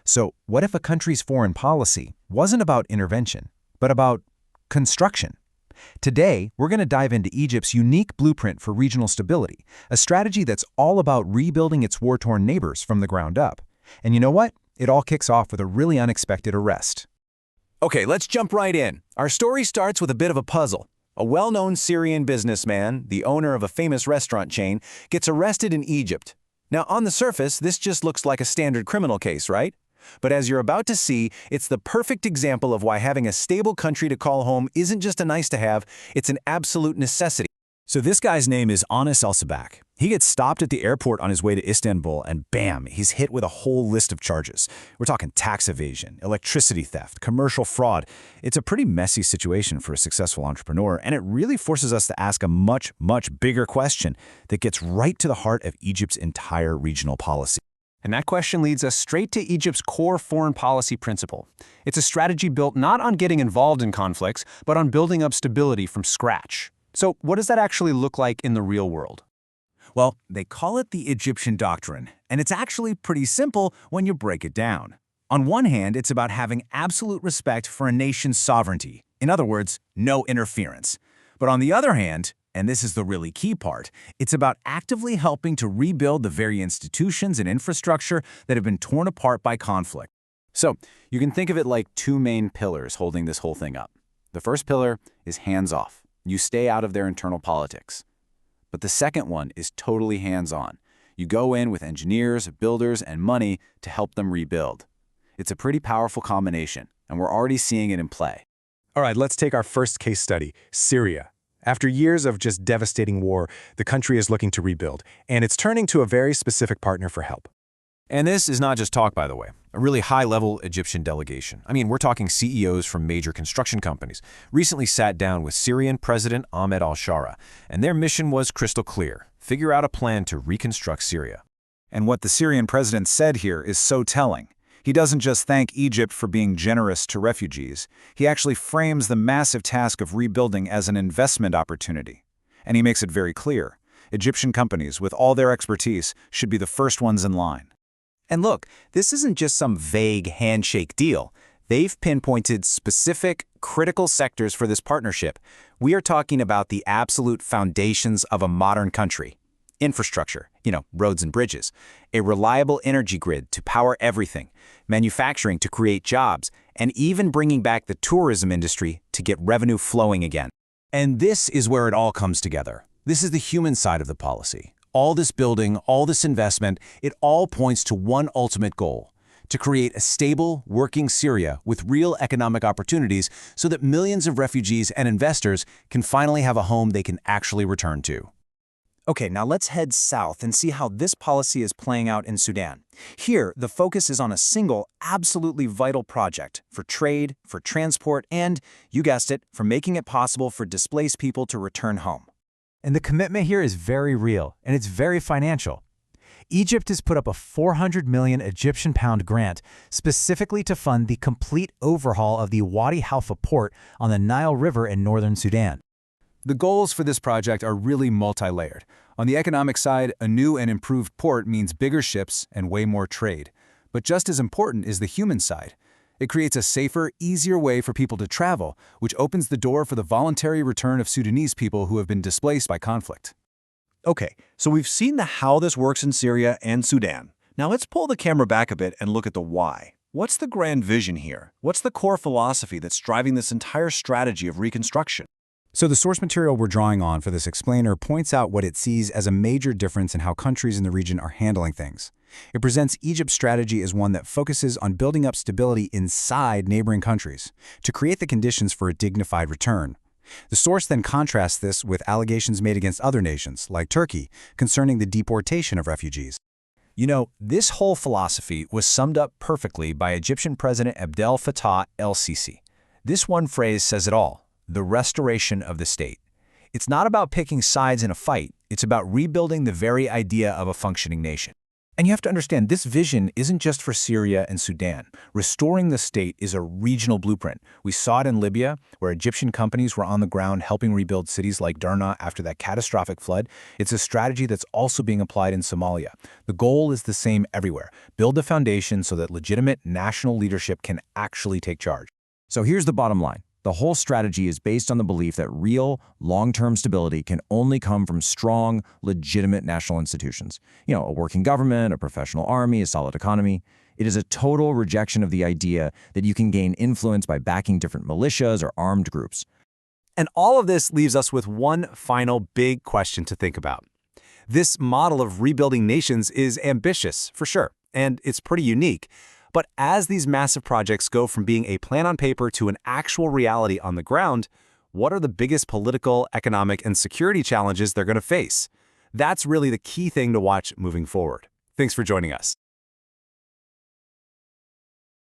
So what if a country's foreign policy wasn't about intervention, but about construction? Today, we're going to dive into Egypt's unique blueprint for regional stability, a strategy that's all about rebuilding its war-torn neighbors from the ground up. And you know what? It all kicks off with a really unexpected arrest. Okay, let's jump right in. Our story starts with a bit of a puzzle. A well-known Syrian businessman, the owner of a famous restaurant chain, gets arrested in Egypt. Now, on the surface, this just looks like a standard criminal case, right? But as you're about to see, it's the perfect example of why having a stable country to call home isn't just a nice-to-have, it's an absolute necessity. So this guy's name is Anas al-Sabak. He gets stopped at the airport on his way to Istanbul, and bam, he's hit with a whole list of charges. We're talking tax evasion, electricity theft, commercial fraud. It's a pretty messy situation for a successful entrepreneur, and it really forces us to ask a much, much bigger question that gets right to the heart of Egypt's entire regional policy. And that question leads us straight to Egypt's core foreign policy principle. It's a strategy built not on getting involved in conflicts, but on building up stability from scratch. So what does that actually look like in the real world? Well, they call it the Egyptian doctrine, and it's actually pretty simple when you break it down. On one hand, it's about having absolute respect for a nation's sovereignty. In other words, no interference. But on the other hand, and this is the really key part, it's about actively helping to rebuild the very institutions and infrastructure that have been torn apart by conflict. So, you can think of it like two main pillars holding this whole thing up. The first pillar is hands-off. You stay out of their internal politics. But the second one is totally hands-on. You go in with engineers, builders, and money to help them rebuild. It's a pretty powerful combination, and we're already seeing it in play. All right, let's take our first case study, Syria. After years of just devastating war, the country is looking to rebuild, and it's turning to a very specific partner for help. And this is not just talk, by the way. A really high-level Egyptian delegation. I mean, we're talking CEOs from major construction companies. Recently sat down with Syrian President Ahmed al-Shara, and their mission was crystal clear: figure out a plan to reconstruct Syria. And what the Syrian president said here is so telling. He doesn't just thank Egypt for being generous to refugees. He actually frames the massive task of rebuilding as an investment opportunity. And he makes it very clear: Egyptian companies, with all their expertise, should be the first ones in line. And look, this isn't just some vague handshake deal. They've pinpointed specific, critical sectors for this partnership. We are talking about the absolute foundations of a modern country. Infrastructure, roads and bridges, a reliable energy grid to power everything, manufacturing to create jobs, and even bringing back the tourism industry to get revenue flowing again. And this is where it all comes together. This is the human side of the policy. All this building, all this investment, it all points to one ultimate goal: to create a stable, working Syria with real economic opportunities so that millions of refugees and investors can finally have a home they can actually return to. Okay, now let's head south and see how this policy is playing out in Sudan. Here, the focus is on a single, absolutely vital project for trade, for transport, and, you guessed it, for making it possible for displaced people to return home. And the commitment here is very real, and it's very financial. Egypt has put up a 400 million Egyptian pound grant specifically to fund the complete overhaul of the Wadi Halfa port on the Nile River in northern Sudan. The goals for this project are really multi-layered. On the economic side, a new and improved port means bigger ships and way more trade. But just as important is the human side. It creates a safer, easier way for people to travel, which opens the door for the voluntary return of Sudanese people who have been displaced by conflict. Okay, so we've seen the how this works in Syria and Sudan. Now let's pull the camera back a bit and look at the why. What's the grand vision here? What's the core philosophy that's driving this entire strategy of reconstruction? So the source material we're drawing on for this explainer points out what it sees as a major difference in how countries in the region are handling things. It presents Egypt's strategy as one that focuses on building up stability inside neighboring countries to create the conditions for a dignified return. The source then contrasts this with allegations made against other nations, like Turkey, concerning the deportation of refugees. This whole philosophy was summed up perfectly by Egyptian President Abdel Fattah el-Sisi. This one phrase says it all: the restoration of the state. It's not about picking sides in a fight, it's about rebuilding the very idea of a functioning nation. And you have to understand, this vision isn't just for Syria and Sudan. Restoring the state is a regional blueprint. We saw it in Libya, where Egyptian companies were on the ground helping rebuild cities like Derna after that catastrophic flood. It's a strategy that's also being applied in Somalia. The goal is the same everywhere. Build the foundation so that legitimate national leadership can actually take charge. So here's the bottom line. The whole strategy is based on the belief that real, long-term stability can only come from strong, legitimate national institutions. You know, a working government, a professional army, a solid economy. It is a total rejection of the idea that you can gain influence by backing different militias or armed groups. And all of this leaves us with one final big question to think about. This model of rebuilding nations is ambitious, for sure, and it's pretty unique. But as these massive projects go from being a plan on paper to an actual reality on the ground, what are the biggest political, economic, and security challenges they're going to face? That's really the key thing to watch moving forward. Thanks for joining us.